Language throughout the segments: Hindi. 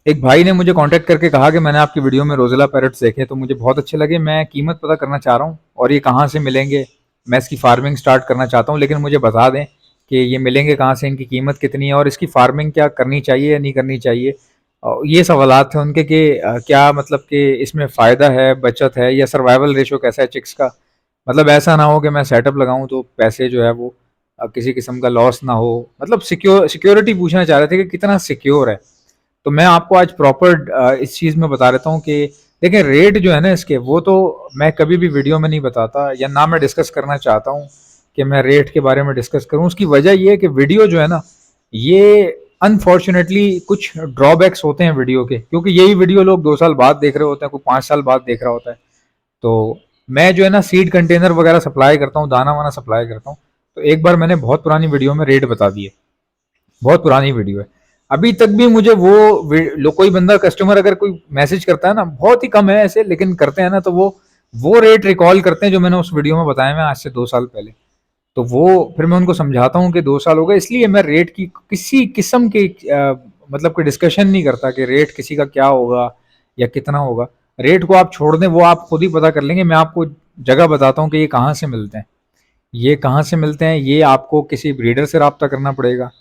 एक भाई ने मुझे कांटेक्ट करके कहा कि मैंने आपकी वीडियो में रोज़ेला पैरट्स देखे तो मुझे बहुत अच्छे लगे। मैं कीमत पता करना चाह रहा हूँ और ये कहाँ से मिलेंगे। मैं इसकी फार्मिंग स्टार्ट करना चाहता हूँ, लेकिन मुझे बता दें कि ये मिलेंगे कहाँ से, इनकी कीमत कितनी है और इसकी फार्मिंग क्या करनी चाहिए या नहीं करनी चाहिए। ये सवालात थे उनके कि क्या मतलब कि इसमें फ़ायदा है, बचत है, या सर्वाइवल रेशो कैसा है चिक्स का। मतलब ऐसा ना हो कि मैं सेटअप लगाऊँ तो पैसे जो है वो किसी किस्म का लॉस ना हो। मतलब सिक्योरिटी पूछना चाह रहे थे कि कितना सिक्योर है। तो मैं आपको आज प्रॉपर इस चीज़ में बता देता हूँ कि देखिए, रेट जो है ना इसके, वो तो मैं कभी भी वीडियो में नहीं बताता, या ना मैं डिस्कस करना चाहता हूँ कि मैं रेट के बारे में डिस्कस करूँ। उसकी वजह ये है कि वीडियो जो है ना, ये अनफॉर्चुनेटली कुछ ड्रॉबैक्स होते हैं वीडियो के, क्योंकि यही वीडियो लोग 2 साल बाद देख रहे होते हैं, कोई 5 साल बाद देख रहा होता है। तो मैं जो है ना सीड कंटेनर वगैरह सप्लाई करता हूँ, दाना वाना सप्लाई करता हूँ। तो एक बार मैंने बहुत पुरानी वीडियो में रेट बता दिए, बहुत पुरानी वीडियो है। अभी तक भी मुझे कोई बंदा कस्टमर अगर कोई मैसेज करता है ना, बहुत ही कम है ऐसे, लेकिन करते हैं ना, तो वो रेट रिकॉल करते हैं जो मैंने उस वीडियो में बताया मैं आज से 2 साल पहले। तो वो फिर मैं उनको समझाता हूँ कि 2 साल हो गए, इसलिए मैं रेट की किसी किस्म की मतलब कोई डिस्कशन नहीं करता कि रेट किसी का क्या होगा या कितना होगा। रेट को आप छोड़ दें, वो आप खुद ही पता कर लेंगे। मैं आपको जगह बताता हूँ कि ये कहाँ से मिलते हैं। ये कहाँ से मिलते हैं, ये आपको किसी ब्रीडर से रब्ता करना पड़ेगा।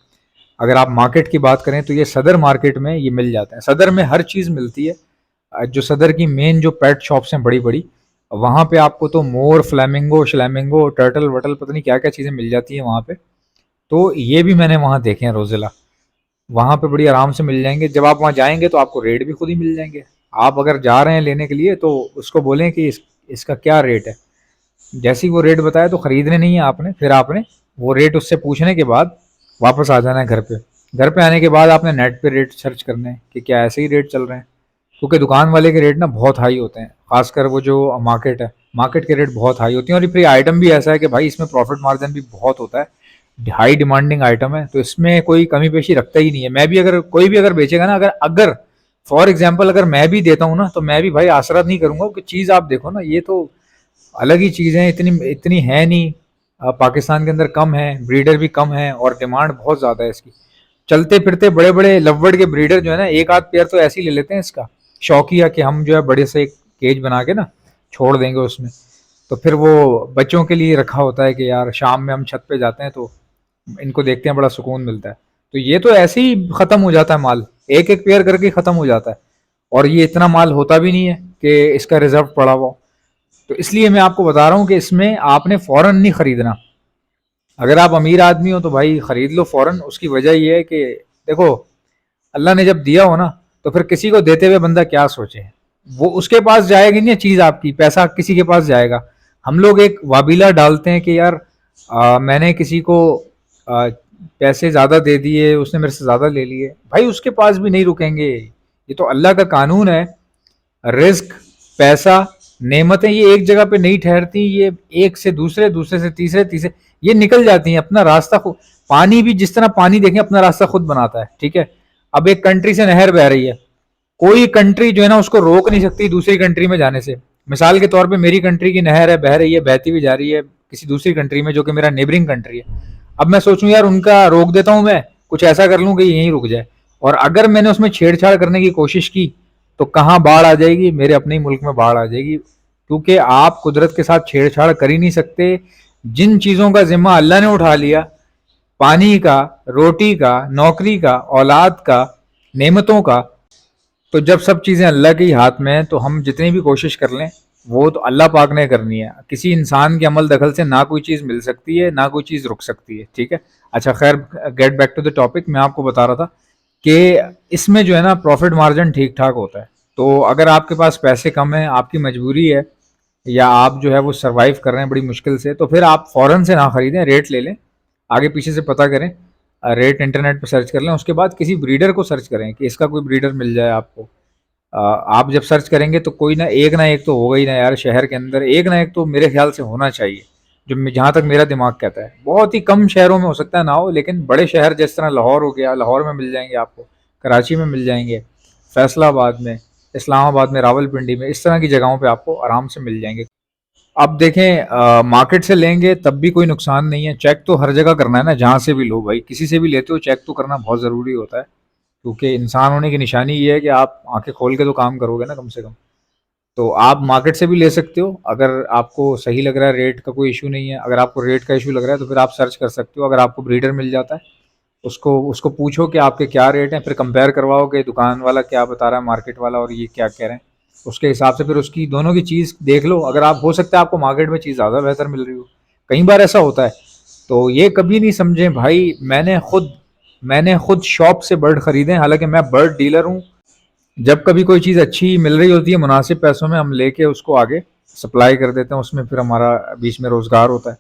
अगर आप मार्केट की बात करें तो ये सदर मार्केट में ये मिल जाते हैं। सदर में हर चीज़ मिलती है। जो सदर की मेन जो पेट शॉप्स हैं बड़ी बड़ी, वहाँ पे आपको तो मोर, फ्लैमिंगो, श्लैमिंगो, टर्टल वटल, पता नहीं क्या क्या चीज़ें मिल जाती हैं वहाँ पे। तो ये भी मैंने वहाँ देखे हैं रोज़ेला, वहाँ पे बड़ी आराम से मिल जाएंगे। जब आप वहाँ जाएंगे तो आपको रेट भी खुद ही मिल जाएंगे। आप अगर जा रहे हैं लेने के लिए तो उसको बोलें कि इसका क्या रेट है। जैसे ही वो रेट बताया तो खरीदने नहीं है आपने, फिर आपने वो रेट उससे पूछने के बाद वापस आ जाना है घर पे। घर पे आने के बाद आपने नेट पे रेट सर्च करने हैं कि क्या ऐसे ही रेट चल रहे हैं, क्योंकि दुकान वाले के रेट ना बहुत हाई होते हैं। खासकर वो जो मार्केट है, मार्केट के रेट बहुत हाई होती हैं। और ये फिर आइटम भी ऐसा है कि भाई इसमें प्रॉफिट मार्जिन भी बहुत होता है। हाई डिमांडिंग आइटम है तो इसमें कोई कमी पेशी रखता ही नहीं है। मैं भी अगर कोई भी अगर बेचेगा ना, अगर अगर फॉर एग्जाम्पल अगर मैं भी देता हूँ ना, तो मैं भी भाई आसरत नहीं करूंगा कि चीज़ आप देखो ना, ये तो अलग ही चीज़ें इतनी इतनी है नहीं। पाकिस्तान के अंदर कम है, ब्रीडर भी कम है और डिमांड बहुत ज़्यादा है इसकी। चलते फिरते बड़े बड़े लवबर्ड के ब्रीडर जो है ना, एक आध पेयर तो ऐसे ही ले लेते हैं इसका, शौकिया, कि हम जो है बड़े से एक केज बना के ना छोड़ देंगे उसमें। तो फिर वो बच्चों के लिए रखा होता है कि यार शाम में हम छत पे जाते हैं तो इनको देखते हैं, बड़ा सुकून मिलता है। तो ये तो ऐसे ही ख़त्म हो जाता है माल, एक एक पेयर करके ख़त्म हो जाता है। और ये इतना माल होता भी नहीं है कि इसका रिजर्व पड़ा हुआ हो। तो इसलिए मैं आपको बता रहा हूँ कि इसमें आपने फ़ौरन नहीं खरीदना। अगर आप अमीर आदमी हो तो भाई खरीद लो फ़ौरन। उसकी वजह ये है कि देखो, अल्लाह ने जब दिया हो ना, तो फिर किसी को देते हुए बंदा क्या सोचे। वो उसके पास जाएगी नहीं चीज़ आपकी, पैसा किसी के पास जाएगा। हम लोग एक वाबीला डालते हैं कि यार मैंने किसी को पैसे ज़्यादा दे दिए, उसने मेरे से ज़्यादा ले लिए। भाई उसके पास भी नहीं रुकेंगे, ये तो अल्लाह का कानून है। रिस्क, पैसा, नेमतें ये एक जगह पे नहीं ठहरती, ये एक से दूसरे, दूसरे से तीसरे, तीसरे ये निकल जाती हैं अपना रास्ता खुद। पानी भी जिस तरह पानी देखें अपना रास्ता खुद बनाता है, ठीक है। अब एक कंट्री से नहर बह रही है, कोई कंट्री जो है ना उसको रोक नहीं सकती दूसरी कंट्री में जाने से। मिसाल के तौर पे मेरी कंट्री की नहर है, बह रही है, बहती हुई जा रही है किसी दूसरी कंट्री में जो कि मेरा नेबरिंग कंट्री है। अब मैं सोचूं यार उनका रोक देता हूं, मैं कुछ ऐसा कर लूं कि यहीं रुक जाए, और अगर मैंने उसमें छेड़छाड़ करने की कोशिश की तो कहाँ बाढ़ आ जाएगी, मेरे अपने ही मुल्क में बाढ़ आ जाएगी। क्योंकि आप कुदरत के साथ छेड़छाड़ कर ही नहीं सकते। जिन चीज़ों का जिम्मा अल्लाह ने उठा लिया, पानी का, रोटी का, नौकरी का, औलाद का, नेमतों का, तो जब सब चीज़ें अल्लाह के ही हाथ में हैं तो हम जितनी भी कोशिश कर लें वो तो अल्लाह पाक ने करनी है। किसी इंसान के अमल दखल से ना कोई चीज़ मिल सकती है, ना कोई चीज़ रुक सकती है, ठीक है। अच्छा खैर, get back to the topic. मैं आपको बता रहा था कि इसमें जो है ना प्रॉफिट मार्जिन ठीक ठाक होता है। तो अगर आपके पास पैसे कम है, आपकी मजबूरी है, या आप जो है वो सर्वाइव कर रहे हैं बड़ी मुश्किल से, तो फिर आप फ़ौरन से ना खरीदें, रेट ले लें, आगे पीछे से पता करें, रेट इंटरनेट पर सर्च कर लें। उसके बाद किसी ब्रीडर को सर्च करें कि इसका कोई ब्रीडर मिल जाए आपको। आप जब सर्च करेंगे तो कोई ना एक तो होगा ही ना यार, शहर के अंदर एक ना एक तो मेरे ख्याल से होना चाहिए। जहाँ तक मेरा दिमाग कहता है, बहुत ही कम शहरों में हो सकता है ना हो, लेकिन बड़े शहर जिस तरह लाहौर हो गया, लाहौर में मिल जाएंगे आपको, कराची में मिल जाएंगे, फैसलाबाद में, इस्लामाबाद में, रावलपिंडी में, इस तरह की जगहों पे आपको आराम से मिल जाएंगे। अब देखें, मार्केट से लेंगे तब भी कोई नुकसान नहीं है। चेक तो हर जगह करना है ना, जहाँ से भी लो भाई, किसी से भी लेते हो चेक तो करना बहुत ज़रूरी होता है। क्योंकि इंसान होने की निशानी ये है कि आप आंखें खोल के तो काम करोगे ना कम से कम। तो आप मार्केट से भी ले सकते हो, अगर आपको सही लग रहा है, रेट का कोई इशू नहीं है। अगर आपको रेट का इशू लग रहा है तो फिर आप सर्च कर सकते हो। अगर आपको ब्रीडर मिल जाता है, उसको उसको पूछो कि आपके क्या रेट हैं, फिर कंपेयर करवाओ कि दुकान वाला क्या बता रहा है, मार्केट वाला, और ये क्या कह रहे हैं। उसके हिसाब से फिर उसकी दोनों की चीज़ देख लो। अगर आप, हो सकता है आपको मार्केट में चीज़ ज़्यादा बेहतर मिल रही हो, कई बार ऐसा होता है। तो ये कभी नहीं समझें भाई, मैंने खुद शॉप से बर्ड खरीदे हैं, हालांकि मैं बर्ड डीलर हूँ। जब कभी कोई चीज़ अच्छी मिल रही होती है मुनासिब पैसों में, हम लेके उसको आगे सप्लाई कर देते हैं, उसमें फिर हमारा बीच में रोजगार होता है।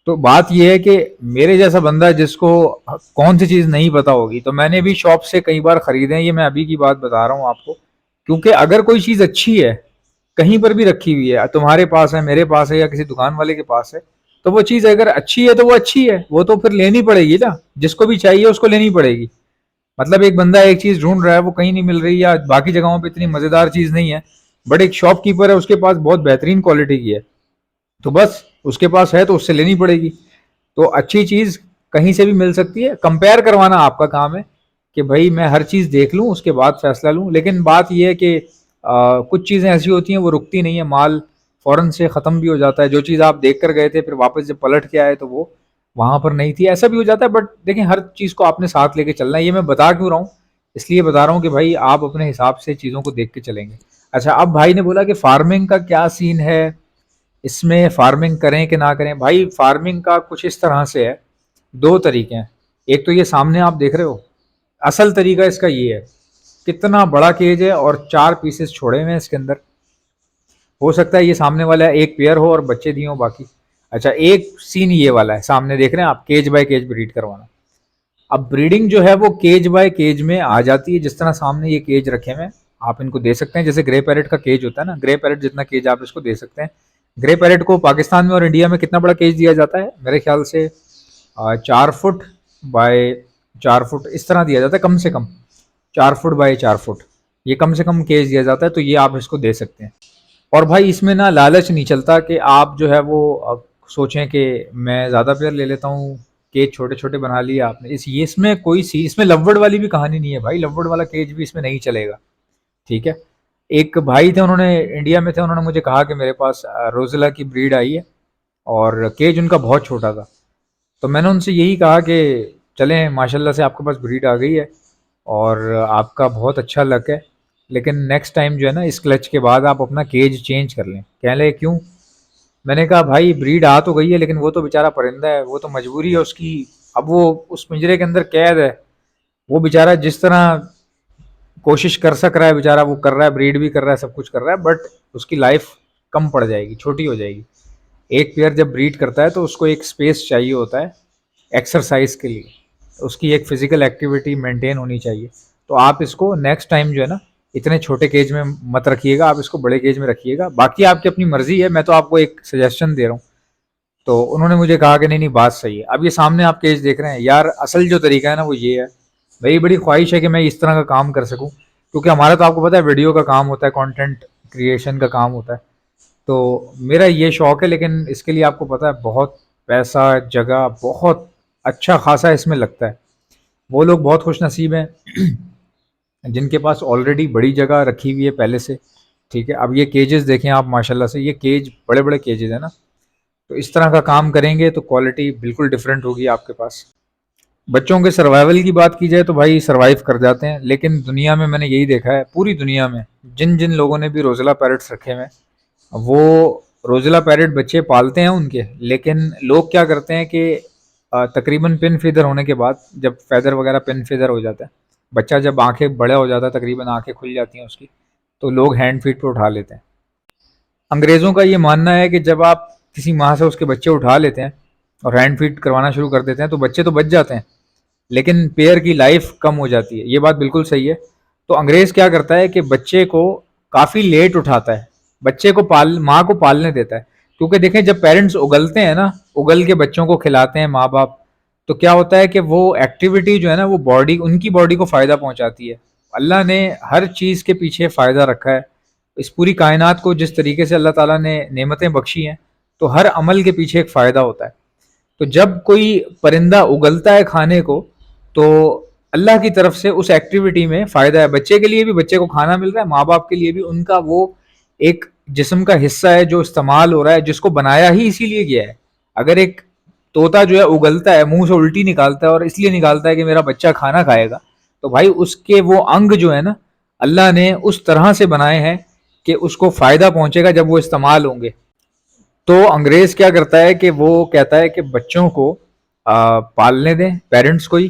तो बात यह है कि मेरे जैसा बंदा जिसको कौन सी चीज़ नहीं पता होगी, तो मैंने भी शॉप से कई बार खरीदे हैं, ये मैं अभी की बात बता रहा हूँ आपको। क्योंकि अगर कोई चीज़ अच्छी है, कहीं पर भी रखी हुई है, तुम्हारे पास है, मेरे पास है, या किसी दुकान वाले के पास है, तो वो चीज़ अगर अच्छी है तो वो अच्छी है, वो तो फिर लेनी पड़ेगी ना, जिसको भी चाहिए उसको लेनी पड़ेगी। मतलब एक बंदा एक चीज ढूंढ रहा है, वो कहीं नहीं मिल रही, या बाकी जगहों पे इतनी मजेदार चीज नहीं है, बट एक शॉपकीपर है, उसके पास बहुत बेहतरीन क्वालिटी की है, तो बस उसके पास है तो उससे लेनी पड़ेगी। तो अच्छी चीज कहीं से भी मिल सकती है। कंपेयर करवाना आपका काम है कि भाई मैं हर चीज देख लूं उसके बाद फैसला लूं। लेकिन बात यह है कि कुछ चीजें ऐसी होती हैं वो रुकती नहीं है, माल फौरन से खत्म भी हो जाता है। जो चीज आप देख कर गए थे, फिर वापस जब पलट के आए तो वो वहां पर नहीं थी, ऐसा भी हो जाता है। बट देखिए, हर चीज को आपने साथ लेके चलना है। ये मैं बता क्यों रहा हूँ, इसलिए बता रहा हूँ कि भाई आप अपने हिसाब से चीजों को देख के चलेंगे। अच्छा, अब भाई ने बोला कि फार्मिंग का क्या सीन है, इसमें फार्मिंग करें कि ना करें। भाई फार्मिंग का कुछ इस तरह से है, दो तरीके हैं। एक तो ये सामने आप देख रहे हो, असल तरीका इसका ये है, कितना बड़ा केज है और 4 पीसेस छोड़े हुए हैं इसके अंदर। हो सकता है ये सामने वाला एक पेयर हो और बच्चे दिए हो बाकी। अच्छा, एक सीन ये वाला है, सामने देख रहे हैं आप, केज बाय केज ब्रीड करवाना। अब ब्रीडिंग जो है वो केज बाय केज में आ जाती है। जिस तरह सामने ये केज रखे हुए हैं, आप इनको दे सकते हैं, जैसे ग्रे पैरेट का केज होता है ना, ग्रे पैरेट जितना केज आप इसको दे सकते हैं। ग्रे पैरेट को पाकिस्तान में और इंडिया में कितना बड़ा केज दिया जाता है, मेरे ख्याल से 4 फुट बाय 4 फुट इस तरह दिया जाता है, कम से कम 4 फुट बाय 4 फुट, ये कम से कम केज दिया जाता है। तो ये आप इसको दे सकते हैं। और भाई इसमें ना लालच नहीं चलता कि आप जो है वो अब सोचें कि मैं ज़्यादा पेयर ले लेता हूँ, केज छोटे छोटे बना लिए आपने। ये इसमें कोई सी, इसमें लववर्ड वाली भी कहानी नहीं है भाई, लववर्ड वाला केज भी इसमें नहीं चलेगा। ठीक है। एक भाई थे, उन्होंने इंडिया में थे, उन्होंने मुझे कहा कि मेरे पास रोजिला की ब्रीड आई है और केज उनका बहुत छोटा था। तो मैंने उनसे यही कहा कि चलें, माशाल्लाह से आपके पास ब्रीड आ गई है और आपका बहुत अच्छा लक है, लेकिन नेक्स्ट टाइम जो है ना, इस क्लच के बाद आप अपना केज चेंज कर लें। कह ले क्यों? मैंने कहा भाई ब्रीड आ तो गई है, लेकिन वो तो बेचारा परिंदा है, वो तो मजबूरी है उसकी। अब वो उस पिंजरे के अंदर कैद है, वो बेचारा जिस तरह कोशिश कर सक रहा है बेचारा वो कर रहा है, ब्रीड भी कर रहा है, सब कुछ कर रहा है, बट उसकी लाइफ कम पड़ जाएगी, छोटी हो जाएगी। एक पेयर जब ब्रीड करता है तो उसको एक स्पेस चाहिए होता है एक्सरसाइज के लिए, उसकी एक फिजिकल एक्टिविटी मेंटेन होनी चाहिए। तो आप इसको नेक्स्ट टाइम जो है ना, इतने छोटे केज में मत रखिएगा, आप इसको बड़े केज में रखिएगा। बाकी आपकी अपनी मर्जी है, मैं तो आपको एक सजेशन दे रहा हूँ। तो उन्होंने मुझे कहा कि नहीं नहीं, बात सही है। अब ये सामने आप केज देख रहे हैं यार, असल जो तरीका है ना वो ये है भाई, बड़ी ख्वाहिश है कि मैं इस तरह का काम कर सकूं, क्योंकि हमारा तो आपको पता है वीडियो का काम होता है, कंटेंट क्रिएशन का काम होता है। तो मेरा ये शौक है, लेकिन इसके लिए आपको पता है बहुत पैसा, जगह बहुत अच्छा खासा इसमें लगता है। वो लोग बहुत खुश नसीब हैं जिनके पास ऑलरेडी बड़ी जगह रखी हुई है पहले से। ठीक है। अब ये केजेस देखें आप, माशाल्लाह से ये केज बड़े बड़े केजेस है ना, तो इस तरह का काम करेंगे तो क्वालिटी बिल्कुल डिफरेंट होगी आपके पास। बच्चों के सर्वाइवल की बात की जाए तो भाई सर्वाइव कर जाते हैं, लेकिन दुनिया में मैंने यही देखा है, पूरी दुनिया में जिन जिन लोगों ने भी रोज़ला पैरट्स रखे हुए हैं, वो रोज़ला पैरट बच्चे पालते हैं उनके, लेकिन लोग क्या करते हैं कि तकरीबन पिन फीदर होने के बाद, जब फैदर वगैरह पिन फीदर हो जाता है, बच्चा जब आंखें बड़ा हो जाता है, तकरीबन आंखें खुल जाती हैं उसकी, तो लोग हैंड फीड पे उठा लेते हैं। अंग्रेज़ों का ये मानना है कि जब आप किसी माँ से उसके बच्चे उठा लेते हैं और हैंड फीड करवाना शुरू कर देते हैं, तो बच्चे तो बच जाते हैं, लेकिन पेयर की लाइफ कम हो जाती है। ये बात बिल्कुल सही है। तो अंग्रेज क्या करता है कि बच्चे को काफी लेट उठाता है, बच्चे को माँ को पालने देता है। क्योंकि देखें, जब पेरेंट्स उगलते हैं ना, उगल के बच्चों को खिलाते हैं माँ बाप, तो क्या होता है कि वो एक्टिविटी जो है ना, वो बॉडी, उनकी बॉडी को फायदा पहुंचाती है। अल्लाह ने हर चीज के पीछे फायदा रखा है। इस पूरी कायनात को जिस तरीके से अल्लाह ताला ने नेमतें बख्शी हैं, तो हर अमल के पीछे एक फायदा होता है। तो जब कोई परिंदा उगलता है खाने को, तो अल्लाह की तरफ से उस एक्टिविटी में फ़ायदा है। बच्चे के लिए भी, बच्चे को खाना मिल रहा है, माँ-बाप के लिए भी उनका वो एक जिस्म का हिस्सा है जो इस्तेमाल हो रहा है, जिसको बनाया ही इसीलिए गया है। अगर एक तोता जो है उगलता है, मुँह से उल्टी निकालता है और इसलिए निकालता है कि मेरा बच्चा खाना खाएगा, तो भाई उसके वो अंग जो है ना, अल्लाह ने उस तरह से बनाए हैं कि उसको फ़ायदा पहुँचेगा जब वो इस्तेमाल होंगे। तो अंग्रेज क्या करता है कि वो कहता है कि बच्चों को पालने दें, पेरेंट्स को ही,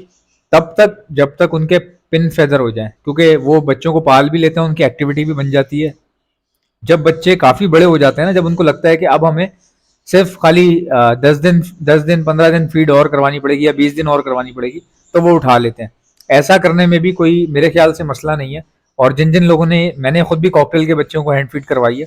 तब तक जब तक उनके पिन फेदर हो जाएं, क्योंकि वो बच्चों को पाल भी लेते हैं, उनकी एक्टिविटी भी बन जाती है। जब बच्चे काफ़ी बड़े हो जाते हैं ना, जब उनको लगता है कि अब हमें सिर्फ खाली 10 दिन 15 दिन फीड और करवानी पड़ेगी या 20 दिन और करवानी पड़ेगी, तो वो उठा लेते हैं। ऐसा करने में भी कोई मेरे ख्याल से मसला नहीं है। और जिन जिन लोगों ने, मैंने खुद भी कॉकटेल के बच्चों को हैंड फीड करवाई है,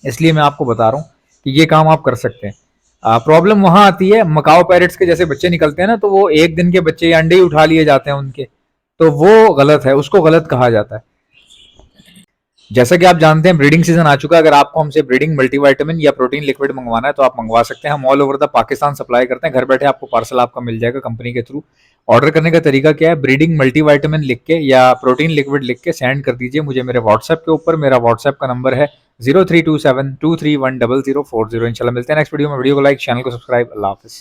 इसलिए मैं आपको बता रहा हूँ कि ये काम आप कर सकते हैं। प्रॉब्लम वहां आती है, मकाओ पैरट्स के जैसे बच्चे निकलते हैं ना, तो वो एक दिन के बच्चे या अंडे ही उठा लिए जाते हैं उनके, तो वो गलत है, उसको गलत कहा जाता है। जैसा कि आप जानते हैं ब्रीडिंग सीजन आ चुका है। अगर आपको हमसे ब्रीडिंग मल्टीविटामिन या प्रोटीन लिक्विड मंगवाना है तो आप मंगवा सकते हैं। हम all over the Pakistan supply करते हैं। घर बैठे आपको पार्सल आपका मिल जाएगा कंपनी के थ्रू। ऑर्डर करने का तरीका क्या है, ब्रीडिंग मल्टीविटामिन लिख के या प्रोटीन लिक्विड लिख के सेंड कर दीजिए मुझे मेरे व्हाट्सएप के ऊपर। मेरा व्हाट्सएप का नंबर है 0327231040। इंशाल्लाह मिलते हैं नेक्स्ट वीडियो में। वीडियो को लाइक, चैनल को सब्सक्राइब। अल्लाह हाफिज़।